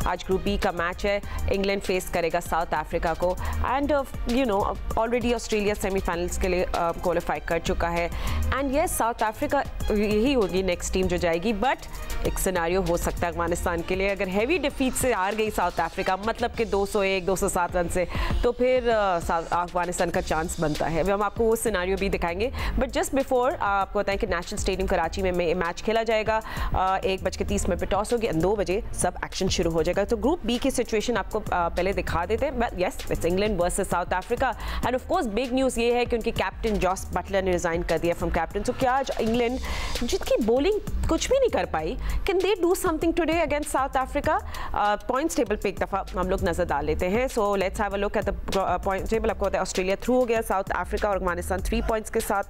आज group B का match है, इंग्लैंड फेस करेगा साउथ अफ्रीका को and you know already Australia semifinals के लिए क्वालिफाई कर चुका है एंड यस साउथ अफ्रीका यही होगी नेक्स्ट टीम जो जाएगी। बट एक सिनारियो हो सकता है अफगानिस्तान के लिए, अगर हैवी डिफीट से हार गई साउथ अफ्रीका, मतलब कि 201 207 रन से, तो फिर अफगानिस्तान का चांस बनता है। हम आपको वो सिनारियो भी दिखाएंगे। बट जस्ट बिफोर आपको बताएं कि नेशनल स्टेडियम कराची में मैच खेला जाएगा। 1:30 पे टॉस होगी, 2 बजे सब एक्शन शुरू हो जाएगा। तो ग्रुप बी की सिचुएशन आपको पहले दिखा देते हैं। Yes, it's England versus south Africa end of course big news ये है कि उनकी कैप्टन जॉस बटलर ने रिजाइन कर दिया फ्रॉम कैप्टन। तो क्या आज इंग्लैंड जिनकी बॉलिंग कुछ भी नहीं कर पाई, can they do something today against South Africa? Points table पे एक दफ़ा हम लोग नजर डाल लेते हैं। So let's have a look at the point table. आपको पता है ऑस्ट्रेलिया थ्रू हो गया, साउथ अफ्रीका और अफगानिस्तान 3 पॉइंट्स के साथ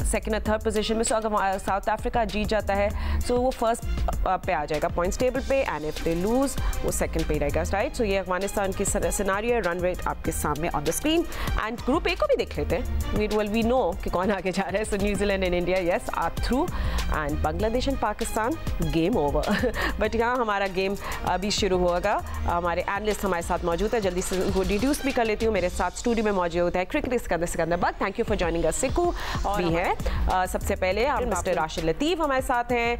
सेकंड और थर्ड पोजीशन में। सो अगर साउथ अफ्रीका जीत जाता है सो वो फर्स्ट पे आ जाएगा पॉइंट्स टेबल पे एंड इफ दे लूज वो सेकंड पे रहेगा, राइट? सो ये अफगानिस्तान की सिनारियो है, रन रेट आपके सामने on the screen and group A को भी देख लेते हैं। वी नो कि कौन आगे जा रहा है। So New Zealand and India yes are through and Bangladesh and Pakistan game over. But यहाँ हमारा गेम अभी शुरू होगा। हमारे एनालिस्ट हमारे साथ मौजूद है, जल्दी से उनको डिड्यूस भी कर लेती हूँ। मेरे साथ स्टूडियो में मौजूद है cricket Secunderabad, thank you for joining अस सिक्कू और भी है। सबसे पहले मिस्टर राशिद लतीफ़ हमारे साथ हैं,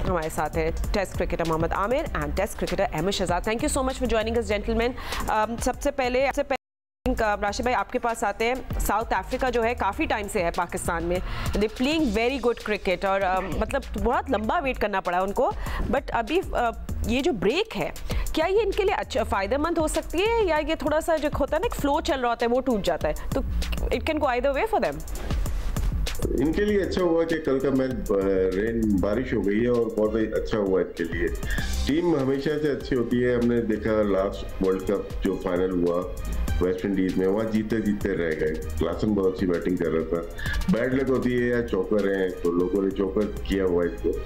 हमारे साथ है test cricketer Mohammad Amir and test cricketer Ahmed Shehzad. Thank you so much for joining us gentleman. सबसे पहले राशिद भाई आपके पास आते हैं। साउथ अफ्रीका जो है काफ़ी टाइम से है पाकिस्तान में, they playing very good cricket और मतलब बहुत लंबा वेट करना पड़ा उनको। बट अभी ये जो ब्रेक है क्या ये इनके लिए अच्छा फ़ायदेमंद हो सकती है या ये थोड़ा सा जो होता है ना एक फ्लो चल रहा होता है वो टूट जाता है? तो it can go either way for them. इनके लिए अच्छा हुआ कि कल का मैच बारिश हो गई है और बहुत अच्छा हुआ इनके लिए। टीम हमेशा से अच्छी होती है, हमने देखा लास्ट वर्ल्ड कप जो फाइनल हुआ वेस्ट इंडीज में, वहाँ जीते जीते रह गए। क्लासन बहुत अच्छी बैटिंग कर रहा था। बैड लक होती है या चौकर हैं तो लोगों ने चौकर किया हुआ इसको।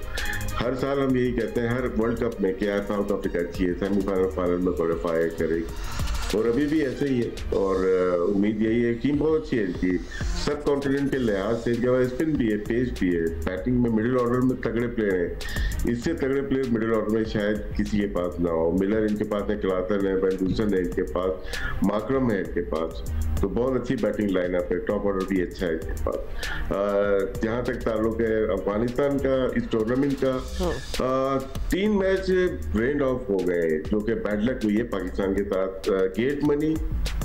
हर साल हम यही कहते हैं हर वर्ल्ड कप में क्या साउथ अफ्रीका अच्छी है, सेमीफाइनल फाइनल में क्वालिफाई करेगी और अभी भी ऐसे ही है। और उम्मीद यही है, टीम बहुत अच्छी है इनकी सब कॉन्टिनेंट के लिहाज से। जब स्पिन भी है, पेस भी है, बैटिंग में मिडिल ऑर्डर में तगड़े प्लेयर हैं। इससे तगड़े प्लेयर मिडिल ऑर्डर में शायद किसी के पास ना हो। मिलर इनके पास है, क्लासन है, वेंडरसन है इनके पास, मार्करम है इनके पास। तो बहुत अच्छी बैटिंग लाइनअप है, टॉप ऑर्डर भी अच्छा है इनके पास। जहाँ तक ताल्लुक है अफगानिस्तान का इस टूर्नामेंट का, 3 मैच रेंड ऑफ हो गए जो कि बैड लक हुई है पाकिस्तान के साथ। गेट मनी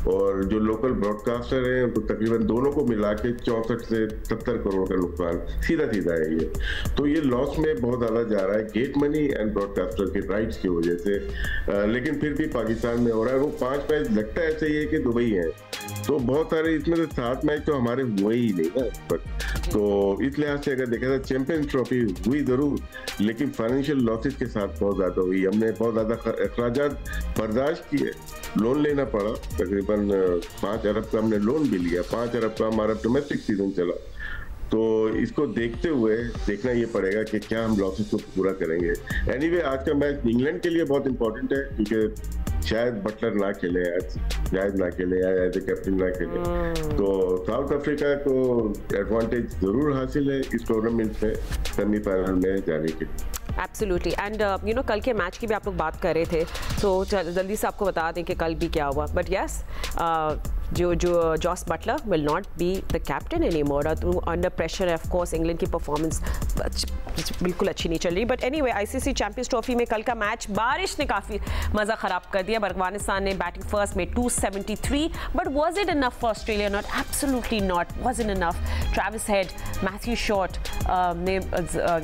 और जो लोकल ब्रॉडकास्टर हैं तो तकरीबन दोनों को मिला के 64 से 70 करोड़ का नुकसान सीधा है ये। तो ये लॉस में बहुत ज़्यादा जा रहा है गेट मनी एंड ब्रॉडकास्टर के राइट्स की वजह से। लेकिन फिर भी पाकिस्तान में हो रहा है। वो 5 मैच लगता है ऐसे ही है कि दुबई है, तो बहुत सारे इसमें से 7 मैच तो हमारे हुए ही नहीं ना इस वक्त। तो इस लिहाज से अगर देखा जाए चैंपियंस ट्रॉफी हुई जरूर, लेकिन फाइनेंशियल लॉसेस के साथ बहुत ज़्यादा हुई। हमने बहुत ज़्यादा अखराजात बर्दाश्त किए, लोन लेना पड़ा। तकरीबन 5 अरब का हमने लोन भी लिया, 5 अरब का हमारा डोमेस्टिक सीजन चला। तो इसको देखते हुए देखना ये पड़ेगा कि क्या हम लॉसेस को पूरा करेंगे। एनीवे आज का मैच इंग्लैंड के लिए बहुत इंपॉर्टेंट है क्योंकि शायद बटलर ना खेले, शायद ना खेले या एज ए कैप्टन ना खेले। तो साउथ अफ्रीका को एडवांटेज जरूर हासिल है इस टूर्नामेंट में सेमीफाइनल में जाने के। एब्सोल्युटली एंड यू नो कल के मैच की भी आप लोग बात कर रहे थे, तो जल्दी से आपको बता दें कि कल भी क्या हुआ। बट यस जो Jos Buttler will not be the captain any more. Under pressure of course England की परफॉर्मेंस बिल्कुल अच्छी नहीं चल रही। But anyway ICC Champions Trophy में कल का मैच बारिश ने काफ़ी मज़ा ख़राब कर दिया। अफगानिस्तान ने बैटिंग फर्स्ट में 273, but was it enough for Australia? Not, absolutely not, was it enough. Travis head, Matthew short ने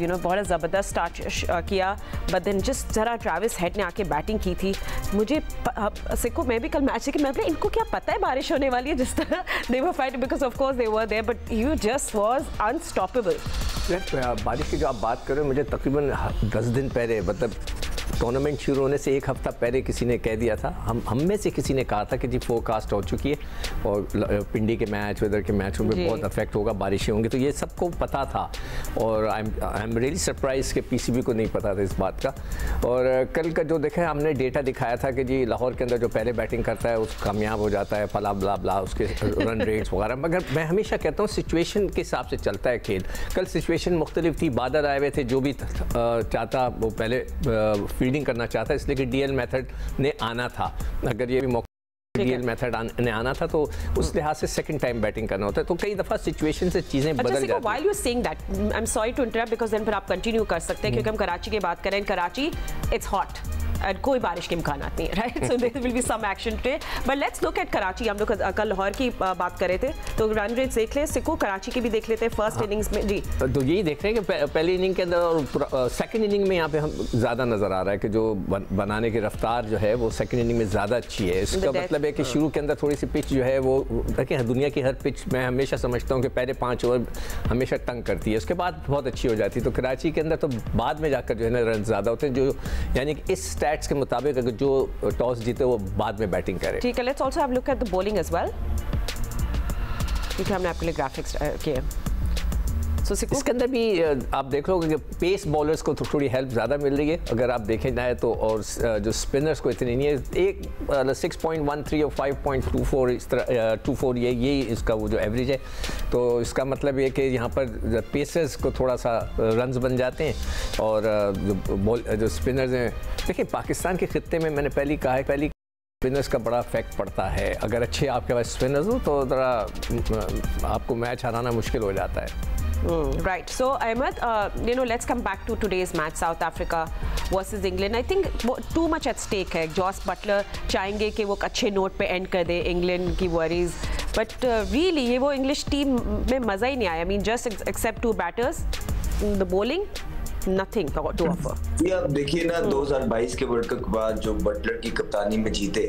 यू नो बहुत ज़बरदस्त स्टार्ट किया, बट देन जिस तरह ट्रेविस हेड ने आके बैटिंग की थी, मुझे सिक्को मैं भी कल मैच देखी, मैं बोला इनको क्या पता है बारिश होने वाली है? जिस तरह they were fighting because of course they were there, but you just was unstoppable. बारिश की जो आप बात कर रहे हो, मुझे तकरीबन 10 दिन पहले, मतलब टूर्नामेंट शुरू होने से 1 हफ्ता पहले किसी ने कह दिया था, हम में से किसी ने कहा था कि जी फोरकास्ट हो चुकी है और पिंडी के मैच, वेदर के मैचों में बहुत अफेक्ट होगा, बारिशें होंगी। तो ये सबको पता था और आई एम रियली सरप्राइज कि पीसीबी को नहीं पता था इस बात का। और कल का जो देखा है हमने डेटा दिखाया था कि जी लाहौर के अंदर जो पहले बैटिंग करता है उस कामयाब हो जाता है, फला ब्ला ब्ला, उसके रन रेट्स वगैरह। मगर मैं हमेशा कहता हूँ सिचुएशन के हिसाब से चलता है खेल। कल सिचुएशन मुख्तलिफ थी, बादल आए हुए थे, जो भी चाहता वो पहले फील्डिंग करना चाहता है, इसलिए कि डीएल मेथड ने आना था। अगर ये भी मौका डीएल मेथड ने आना था तो उस लिहाज से सेकंड टाइम बैटिंग करना होता है, तो कई दफा सिचुएशन से चीजें बदल जाती हैं। While you saying that, I am sorry to interrupt because then फिर आप कंटिन्यू कर सकते हैं, क्योंकि हम कराची की बात करें। कराची इट्स हॉट, कोई बारिश के इम्कान नहीं है, right? So there will be some action today, but let's look at Karachi. हम लोग कल लाहौर की बात कर रहे थे, तो रन रेट देख ले, सिक्को कराची की भी देख लेते हैं फर्स्ट इनिंग्स में। जी, तो यही देख रहे हैं कि पहली इनिंग के अंदर और सेकंड इनिंग में यहाँ पे हम ज़्यादा नज़र आ रहा है कि जो बनाने की रफ्तार जो है वो सेकंड इनिंग में ज़्यादा अच्छी है। इसका मतलब है कि शुरू के अंदर थोड़ी सी पिच जो है वो, देखिए दुनिया की हर पिच मैं हमेशा समझता हूँ कि पहले 5 ओवर हमेशा तंग करती है, उसके बाद बहुत अच्छी हो जाती है। तो कराची के अंदर तो बाद में जाकर जो है ना रन ज़्यादा होते हैं, जो यानी कि इस स्टैट्स के मुताबिक अगर जो टॉस जीते वो बाद में बैटिंग करे। ठीक है, let's also have look at the bowling as well, क्योंकि हमने आपके लिए ग्राफिक्स किए। इसके अंदर भी आप देख लो कि पेस बॉलर्स को थोड़ी हेल्प ज़्यादा मिल रही है अगर आप देखें जाए तो, और जो स्पिनर्स को इतनी नहीं है। एक 6.13 और 5.24 इस तरह 24 ये इसका वो जो एवरेज है, तो इसका मतलब ये कि यहाँ पर पेसर्स को थोड़ा सा रन्स बन जाते हैं। और जो स्पिनर्स हैं, देखिए पाकिस्तान के खित्ते में मैंने पहले कहा है, पहली स्पिनर्स का बड़ा इफेक्ट पड़ता है। अगर अच्छे आपके पास स्पिनर्स हो तो ज़रा आपको मैच हराना मुश्किल हो जाता है। Right. So, Ahmed, let's come back to today's match, South Africa versus England. I think too much at stake है। जॉस बटलर चाहेंगे कि वो अच्छे नोट पे एंड कर दे इंग्लैंड की वरीज, बट रियली ये वो इंग्लिश टीम में मज़ा ही नहीं आया। I mean, just except 2 batters, the bowling, nothing to offer. आप देखिए ना, 2022 के वर्ल्ड कप के बाद जो बटलर की कप्तानी में जीते,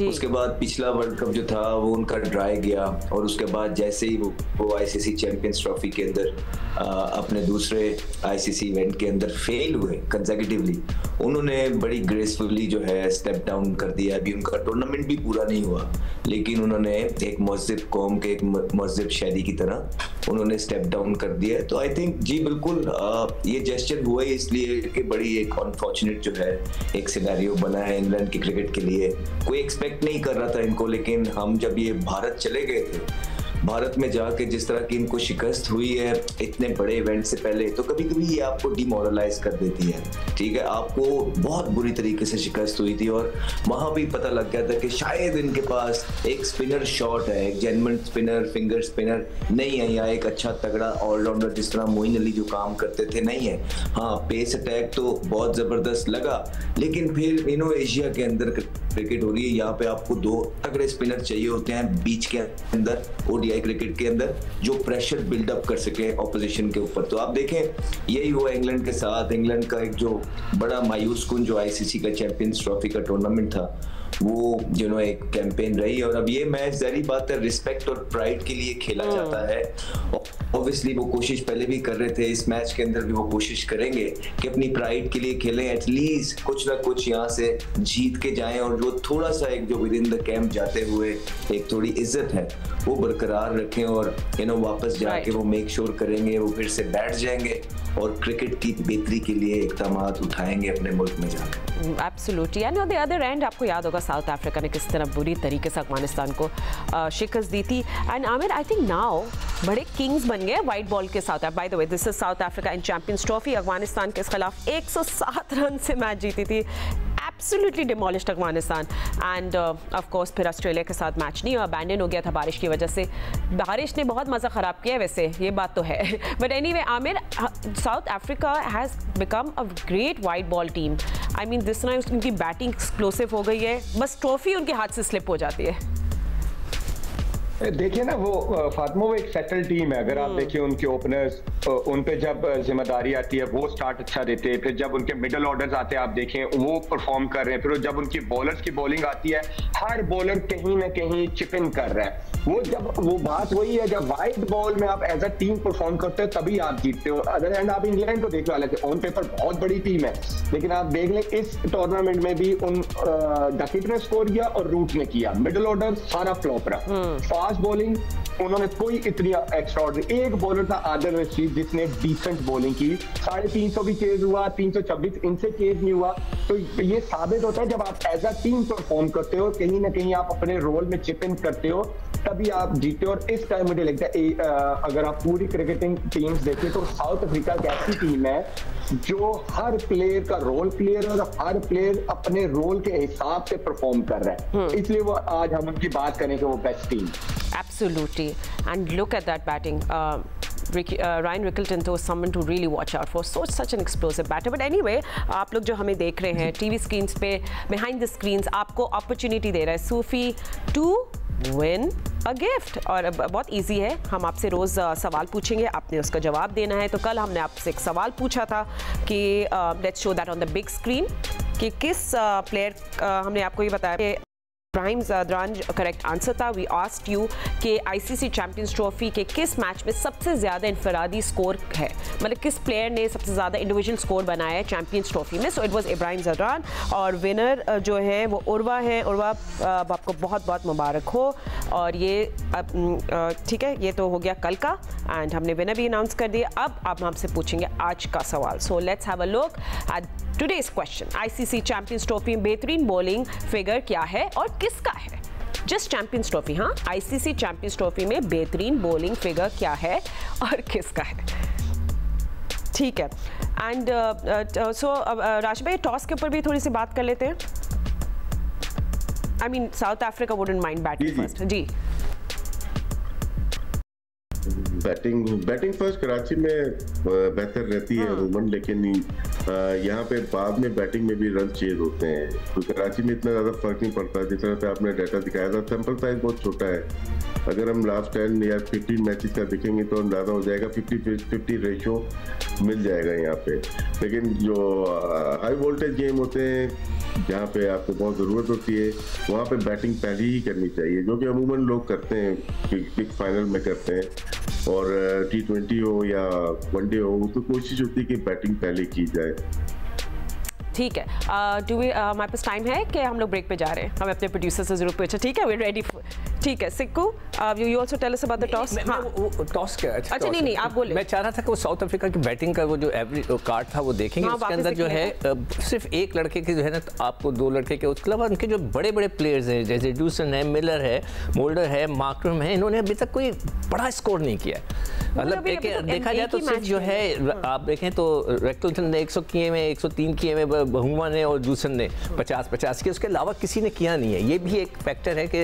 उसके बाद पिछला वर्ल्ड कप जो था वो उनका ड्राई गया, और उसके बाद जैसे ही वो आईसीसी चैंपियंस ट्रॉफी के अंदर अपने दूसरे आईसीसी इवेंट के अंदर फेल हुए कंसेक्यूटिवली, उन्होंने बड़ी ग्रेसफुली जो है स्टेप डाउन कर दिया। अभी उनका टूर्नामेंट भी पूरा नहीं हुआ, लेकिन उन्होंने एक महज़िब कौम के एक महज़िब शहरी की तरह उन्होंने स्टेप डाउन कर दिया। तो आई थिंक जी बिल्कुल ये जेस्चर हुआ है इसलिए कि बड़ी एक अनफॉर्चुनेट जो है एक सिनेरियो बना है इंग्लैंड की क्रिकेट के लिए। कोई एक्सपेक्ट नहीं कर रहा था इनको, लेकिन हम जब ये भारत चले गए थे, भारत में जाके जिस तरह की इनको शिकस्त हुई है इतने बड़े इवेंट से पहले, तो कभी कभी ये आपको डिमोरलाइज कर देती है। ठीक है, आपको बहुत बुरी तरीके से शिकस्त हुई थी, और वहां भी पता लग गया था कि शायद इनके पास एक स्पिनर शॉट है, एक जेन्युइन स्पिनर, फिंगर स्पिनर नहीं है, या एक अच्छा तगड़ा ऑलराउंडर जिस तरह मोइन अली जो काम करते थे नहीं है। हाँ, पेस अटैक तो बहुत जबरदस्त लगा, लेकिन फिर एशिया के अंदर क्रिकेट हो रही है, यहाँ पे आपको 2 तगड़े स्पिनर चाहिए होते हैं बीच के अंदर, ओडीआई क्रिकेट के अंदर, जो प्रेशर बिल्डअप कर सके ऑपोजिशन के ऊपर। तो आप देखें यही हुआ इंग्लैंड के साथ। इंग्लैंड का एक जो बड़ा मायूस कुन जो आईसीसी का चैंपियंस ट्रॉफी का टूर्नामेंट था, वो एक कैंपेन रही, और अब ये मैच ज़ाहिर बात है रिस्पेक्ट और प्राइड के लिए खेला जाता है। ऑब्वियसली वो कोशिश पहले भी कर रहे थे, इस मैच के अंदर भी वो कोशिश करेंगे कि अपनी प्राइड के लिए खेलें, एटलीस्ट कुछ ना कुछ यहाँ से जीत के जाएं, और जो थोड़ा सा एक जो विद इन द कैंप जाते हुए एक थोड़ी इज्जत है वो बरकरार रखें, और वापस जाके वो मेक श्योर करेंगे वो फिर से बैठ जाएंगे और क्रिकेट की बेहतरी के लिए इक़दामात उठाएंगे अपने मुल्क में जाकर। Absolutely. And on the other and आपको याद होगा साउथ अफ्रीका ने किस तरह बुरी तरीके से अफगानिस्तान को शिकस्त दी थी। And Aamir, I think now बड़े किंग्स बन गए वाइट बॉल के साथ। Bye the way, this is south Africa in champions trophy. Afghanistan के खिलाफ 107 रन से मैच जीती थी, absolutely demolished Afghanistan. End of course फिर ऑस्ट्रेलिया के साथ मैच नहीं हुआ, अबैंडन हो गया था बारिश की वजह से। बारिश ने बहुत मज़ा ख़राब किया है वैसे, ये बात तो है। But anyway Aamir, south Africa has become a great white ball team. I mean this time उनकी बैटिंग एक्सप्लोसिव हो गई है, बस ट्रॉफी उनके हाथ से स्लिप हो जाती है। देखिए ना, वो फातिमा वो एक सेटल टीम है। अगर आप देखिए उनके ओपनर्स, उन पे जब जिम्मेदारी आती है वो स्टार्ट अच्छा देते हैं, फिर जब उनके मिडल ऑर्डर्स आते हैं आप देखें वो परफॉर्म कर रहे हैं, फिर जब उनकी बॉलर्स की बॉलिंग आती है हर बॉलर कहीं ना कहीं चिप इन कर रहा है। वो बात वही है, जब वाइट बॉल में आप एज अ टीम परफॉर्म करते हो तभी आप जीतते हो। अदर हैंड आप इंग्लैंड को देख लो, हालांकि ऑन पेपर बहुत बड़ी टीम है, लेकिन आप देख लें इस टूर्नामेंट में भी उन डकीट ने स्कोर किया और रूट ने किया, मिडल ऑर्डर सारा फ्लॉप रहा। फास्ट बॉलिंग उन्होंने कोई इतनी एक्स्ट्राऑर्डिनरी, एक बॉलर था आदिल रशीद जिसने डिसेंट बॉलिंग की, 350 भी चेज हुआ, 326 इनसे चेज नहीं हुआ। तो ये साबित होता है जब आप एज अ टीम परफॉर्म करते हो, कहीं ना कहीं आप अपने रोल में चिप इन करते हो, तभी आप जीते। और इस टाइम मुझे लगता है अगर आप पूरी क्रिकेटिंग टीम्स देखें तो साउथ अफ्रीका एक ऐसी टीम है जो हर प्लेयर का रोल क्लियर और हर प्लेयर अपने रोल के हिसाब से परफॉर्म कर रहा है, इसलिए वो आज हम उनकी बात करें कि वो best team. Absolutely, and look at that batting. Ryan Rickelton तो someone to really watch out for. Such an explosive batter. But anyway, आप लोग जो हमें देख रहे हैं टीवी स्क्रीन्स पे, behind the screens, आपको अपॉर्चुनिटी दे रहा है सूफी to win a gift. और बहुत इजी है, हम आपसे रोज़ सवाल पूछेंगे, आपने उसका जवाब देना है। तो कल हमने आपसे एक सवाल पूछा था कि let's show that on the big screen कि किस प्लेयर, हमने आपको ये बताया कि इब्राहिम ज़दरान करेक्ट आंसर था। वी आस्क्ड यू कि आईसीसी चैंपियंस ट्रॉफी के किस मैच में सबसे ज़्यादा इनफरादी स्कोर है, मतलब किस प्लेयर ने सबसे ज़्यादा इंडिविजुअल स्कोर बनाया है चैंपियंस ट्रॉफी में। So it was Ibrahim Zadran और विनर जो है वो उर्वा है। उर्वा, आपको बहुत बहुत मुबारक हो। और ये ठीक है, ये तो हो गया कल का एंड हमने विनर भी अनाउंस कर दिया। अब हम आपसे पूछेंगे आज का सवाल। सो let's have a look eight today's question. ICC Champions Trophy में बेहतरीन बॉलिंग फिगर क्या है और किसका है? जस्ट चैंपियंस ट्रॉफी, हाँ, आईसीसी चैंपियंस ट्रॉफी में बेहतरीन बॉलिंग फिगर क्या है और किसका है? ठीक है। एंड सो राशिद भाई, टॉस के ऊपर भी थोड़ी सी बात कर लेते हैं। I mean South Africa wouldn't mind batting first. जी, बैटिंग फर्स्ट कराची में बेहतर रहती है अमूमन, लेकिन यहाँ पे बाद में बैटिंग में भी रन चेज होते हैं, तो कराची में इतना ज़्यादा फर्क नहीं पड़ता। जिस तरह से आपने डाटा दिखाया था, सैंपल साइज बहुत छोटा है। अगर हम लास्ट 10 या 15 मैचेस का देखेंगे तो अंदाज़ा हो जाएगा, 50-50 रेशो मिल जाएगा यहाँ पे। लेकिन जो हाई वोल्टेज गेम होते हैं जहाँ पे आपको बहुत ज़रूरत होती है, वहाँ पे बैटिंग पहले ही करनी चाहिए, जो कि अमूमन लोग करते हैं, बिग फाइनल में करते हैं। और T20 हो या वनडे हो, तो कोशिश होती है कि बैटिंग पहले की जाए। ठीक है। हमारे पास टाइम है कि हम लोग ब्रेक पे जा रहे हैं? हमें अपने प्रोड्यूसर से जरूर पूछा। ठीक है, वी रेडी। ठीक है, Sikku, you also tell us about the toss. Toss क्या? अच्छा, नहीं, आप बोले। मैं चाह रहा था कि वो साउथ अफ्रीका की बैटिंग का वो जो एवरेज कार्ड था वो देखेंगे। उसके अंदर जो है सिर्फ एक लड़के के जो है ना, आपको दो लड़के के, उसके अलावा उनके जो बड़े बड़े प्लेयर्स हैं, जैसे ड्यूसन है, मिलर है, मोल्डर है, मार्करम है, इन्होंने अभी तक कोई बड़ा स्कोर नहीं किया। मतलब देखा जाए तो सिर्फ जो है, आप देखें तो रेक्टल्टन ने 100 किए में, 103 किए में, बहुमा ने और दूसन ने 50-50 किए, उसके अलावा किसी ने किया नहीं है। ये भी एक फैक्टर है कि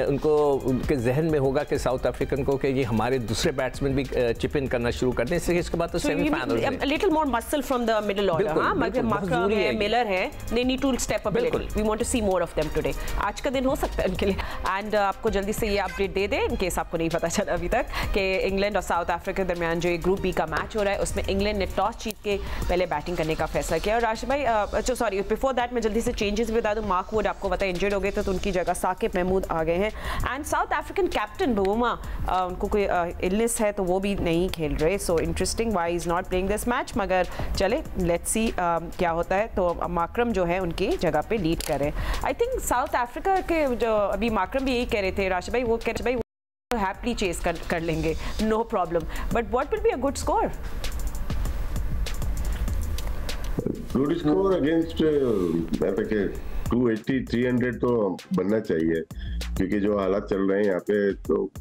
उनको, उनके जहन में होगा कि साउथ अफ्रीकन को कि ये हमारे दूसरे बैट्समैन भी चिप इन करना शुरू कर दें। इसके बाद तो सेमीफाइनल्स है। Little more muscle from the middle order. हां, मार्करम है, मिलर है, they need to step up a little. We want to see more of them today. आज का दिन हो सकता है उनके लिए। एंड आपको जल्दी से ये अपडेट दे दें, इन केस आपको नहीं पता चला अभी तक, कि इंग्लैंड और साउथ अफ्रीका के दरमियान जो ग्रुप बी का मैच हो रहा है, उसमें इंग्लैंड ने टॉस जीत के पहले बैटिंग करने का फैसला किया। और राशिद भाई, अच्छा सॉरी, बिफोर दैट मैं जल्दी से चेंजेस भी बता दूं। मार्क वुड आपको पता है इंजर्ड हो गए थे, तो उनकी जगह साकिब महमूद आ गए हैं। एंड साउथ अफ्रीकन कैप्टन बहुमा, उनको कोई इलनेस है तो वो भी नहीं खेल रहे। So interesting why is not playing this match, मगर चले लेट्स सी क्या होता है। तो मार्करम जो है उनकी जगह पे लीड कर रहे हैं। आई थिंक साउथ अफ्रीका के जो अभी मार्करम भी यही कह रहे थे राशिद भाई, वो कह रहे भाई हैप्पीली चेस कर लेंगे, no problem, but what will be a good score? Good score against 280 300 तो बनना चाहिए, क्योंकि जो हालात चल रहे हैं यहाँ पे, तो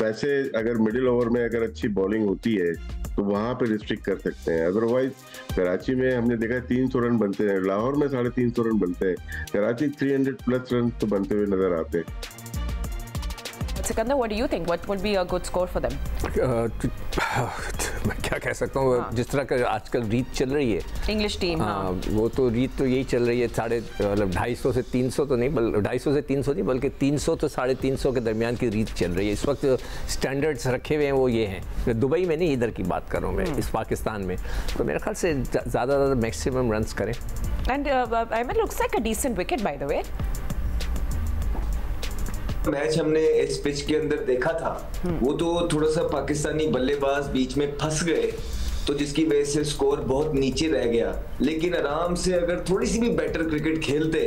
वैसे अगर मिडिल ओवर में अगर अच्छी बॉलिंग होती है तो वहाँ पे रिस्ट्रिक्ट कर सकते हैं। अदरवाइज कराची में हमने देखा 300 रन बनते हैं, लाहौर में 350 रन बनते हैं, कराची 300+ रन तो बनते हुए नजर आते हैं। Sikandar, what do you think? What would be a good score for them? मैं क्या कह सकता हूँ, जिस तरह का आजकल रीत चल रही है इंग्लिश टीम, वो तो रीत तो यही चल रही है, 250 से 300 तो नहीं, 250 से 300 नहीं, बल्कि 300 तो 350 के दरमियान की रीत चल रही है इस वक्त। स्टैंडर्ड्स रखे हुए हैं वो ये हैं, दुबई में नहीं, इधर की बात कर रहा हूँ मैं, इस पाकिस्तान में। तो मेरे ख्याल से ज़्यादा मैक्सिमम रन्स करें। And I mean looks like a decent wicket by the way. Match हमने इस पिच के अंदर देखा था, वो तो थोड़ा सा पाकिस्तानी बल्लेबाज बीच में फंस गए, तो जिसकी वजह से स्कोर बहुत नीचे रह गया। लेकिन आराम से अगर थोड़ी सी भी बेटर क्रिकेट खेलते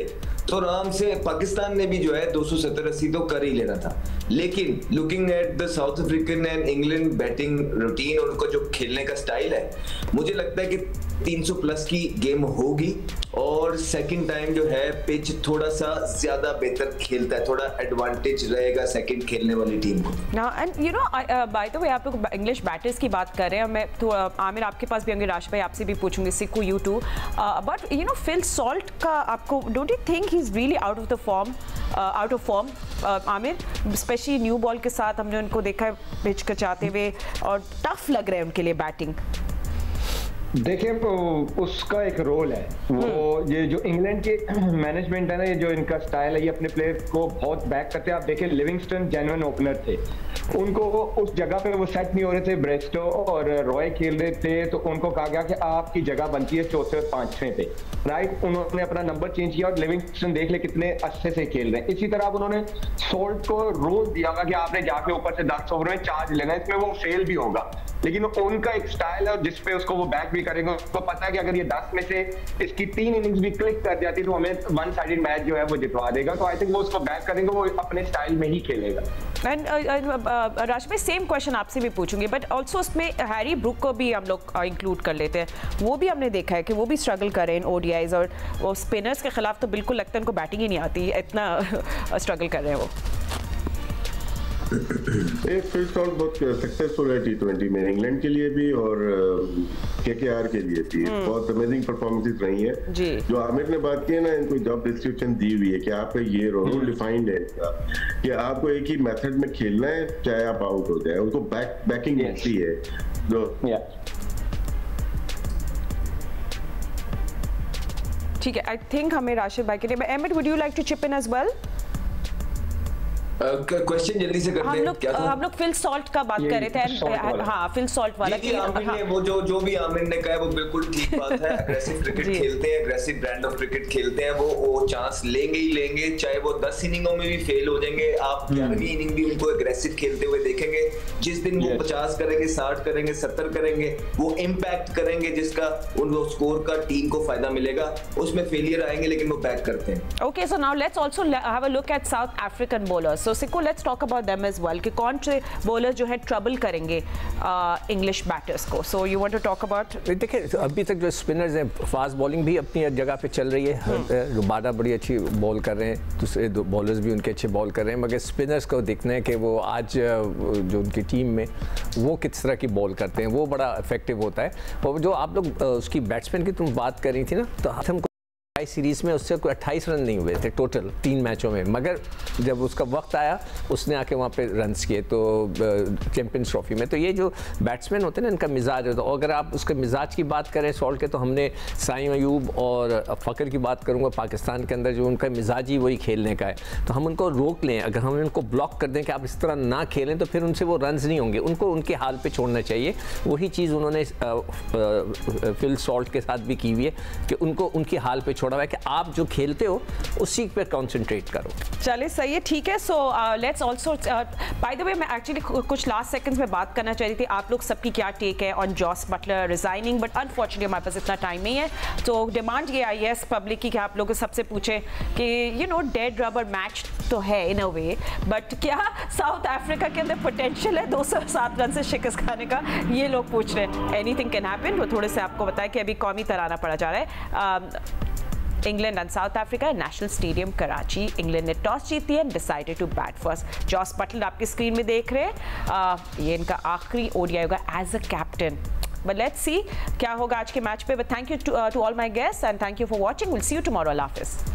तो आराम से पाकिस्तान ने भी जो है 270-80 तो कर ही लेना था। लेकिन looking at the south African and England batting routine और उनका जो खेलने का स्टाइल है, मुझे लगता है कि 300 प्लस की गेम होगी और सेकंड टाइम जो है पिच थोड़ा सा ज्यादा बेहतर खेलता है, थोड़ा एडवांटेज रहेगा सेकंड खेलने वाली टीम को। And you know bye the वे आप लोग इंग्लिश बैटर्स की बात कर रहे हैं, मैं तो आमिर आपके पास भी होंगे, राश भाई आपसे भी पूछूंगी, Sikku you too, but you know Phil Salt का आपको don't you think he is really out of form Amir, specially new ball के साथ हमने उनको देखा है पिच कचाते हुए और टफ लग रहा है उनके लिए बैटिंग। देखिए उसका एक रोल है वो, ये जो इंग्लैंड के मैनेजमेंट है ना, ये जो इनका स्टाइल है, ये अपने प्लेयर्स को बहुत बैक करते हैं। आप देखिए लिविंगस्टन जेन्युइन ओपनर थे, उनको उस जगह पे वो सेट नहीं हो रहे थे, ब्रेस्टो और रॉय खेल रहे थे, तो उनको कहा गया कि आपकी जगह बनती है चौथे और पांचवें पे, राइट। उन्होंने अपना नंबर चेंज किया और लिविंगस्टन देख ले कितने अच्छे से खेल रहे हैं। इसी तरह अब उन्होंने सोल्ट को रोल दिया होगा कि आपने जाके ऊपर से 10 ओवर में चार्ज लेना है, इसमें वो फेल भी होगा, लेकिन उनका एक स्टाइल है जिसपे उसको वो बैक भी करेंगे। उसको पता है कि अगर ये 10 में से इसकी 3 इनिंग्स भी क्लिक कर जाती तो हमें वन साइडेड मैच जो है वो जितवा देगा। तो आई थिंक वो उसको बैक करेंगे, वो अपने स्टाइल में ही खेलेगा। एंड राज भाई सेम क्वेश्चन आपसे भी पूछूंगी, बट ऑल्सो उसमें हैरी ब्रूक को भी हम लोग इंक्लूड कर लेते हैं। वो भी हमने देखा है कि वो भी स्ट्रगल कर रहे हैं ओडीआईज, और वो स्पिनर्स के खिलाफ तो बिल्कुल लगता है उनको बैटिंग ही नहीं आती, इतना स्ट्रगल कर रहे हैं वो। फिल सॉल्ट बहुत सक्सेसफुल है T20 में, इंग्लैंड के लिए भी और KKR के लिए भी बहुत अमेजिंग परफॉर्मेंसेस रही हैं। जो आमिर ने बात की है ना, इनको जॉब डिस्क्रिप्शन दी हुई है कि आपका ये रोल डिफाइंड है कि आपको एक ही मेथड में खेलना है, चाहे आप आउट हो जाए, उसको बैकिंग मिलती है। ठीक है, आई थिंक हमें राशिद भाई के लिए, Ahmed would you like to chip in as well? Question जल्दी से करते हैं। हम लोग फिल सॉल्ट का बात कर रहे थे। हाँ, फिल सॉल्ट वाला कि आमिर ने वो जो भी आमिर ने कहा है वो बिल्कुल ठीक बात है। एग्रेसिव क्रिकेट खेलते हैं, एग्रेसिव ब्रांड ऑफ क्रिकेट खेलते हैं, वो चांस लेंगे ही लेंगे, चाहे वो 10 इनिंगों में भी फेल हो जाएंगे। आप 11वीं इनिंग भी उनको एग्रेसिव खेलते हुए देखेंगे। जिस दिन वो 50 करेंगे, 60 करेंगे, 70 करेंगे, वो इम्पैक्ट करेंगे जिसका उनको स्कोर का टीम को फायदा मिलेगा। उसमें फेलियर आएंगे लेकिन वो बैक करते हैं। Okay, so now let's also have a look at South African bowlers. So सिक्को, let's talk about them as well कि कौन से बॉलर्स जो है ट्रबल करेंगे इंग्लिश बैटर्स को। So you want to talk about? देखिए अभी तक जो स्पिनर्स हैं, फास्ट बॉलिंग भी अपनी जगह पे चल रही है, रुबाडा बड़ी अच्छी बॉल कर रहे हैं, दूसरे बॉलर्स भी उनके अच्छे बॉल कर रहे हैं, मगर स्पिनर्स को देखना है कि वो आज जो उनकी टीम में वो किस तरह की बॉल करते हैं, वो बड़ा इफेक्टिव होता है। और जो आप लोग उसकी बैट्समैन की तुम बात कर रही थी ना, तो हमको सीरीज में उससे कोई 28 रन नहीं हुए थे टोटल 3 मैचों में, मगर जब उसका वक्त आया उसने आके वहाँ पे रन्स किए तो चैंपियंस ट्रॉफी में। तो ये जो बैट्समैन होते हैं ना, इनका मिजाज होता है। और अगर आप उसके मिजाज की बात करें सॉल्ट के, तो हमने साइम अयूब और फ़खर की बात करूँगा, पाकिस्तान के अंदर जो उनका मिजाज ही वही खेलने का है, तो हम उनको रोक लें। अगर हम उनको ब्लॉक कर दें कि आप इस तरह ना खेलें, तो फिर उनसे वो रन्स नहीं होंगे, उनको उनके हाल पर छोड़ना चाहिए। वही चीज़ उन्होंने फिल सॉल्ट के साथ भी की हुई है कि उनको उनकी हाल पर छोड़ा हुआ है कि आप जो खेलते हो उसी पे कंसंट्रेट करो। चलिए सही है, ठीक है। So let's also by the वे मैं एक्चुअली कुछ लास्ट सेकंड्स में बात करना चाह रही थी, आप लोग सबकी क्या टेक है on Jos Buttler resigning, but unfortunately हमारे पास इतना टाइम नहीं है। तो डिमांड ये आई है पब्लिक की कि आप लोग सबसे पूछे कि you know dead rubber match तो है इन अ वे, बट क्या साउथ अफ्रीका के अंदर पोटेंशियल है 207 रन से शिकस्त खाने का? ये लोग पूछ रहे हैं। Anything can happen. वो थोड़े से आपको बताया कि अभी कौमी तराना पड़ा जा रहा है। England and South Africa National Stadium Karachi. England ने टॉस जीती है and decided to bat first. Jos Buttler आपकी स्क्रीन में देख रहे हैं, ये इनका आखिरी ओडीआई होगा as a captain. But let's see क्या होगा आज के मैच पे। But thank you to all my guests and thank you for watching. Will see you tomorrow. अल्लाह हाफिज़।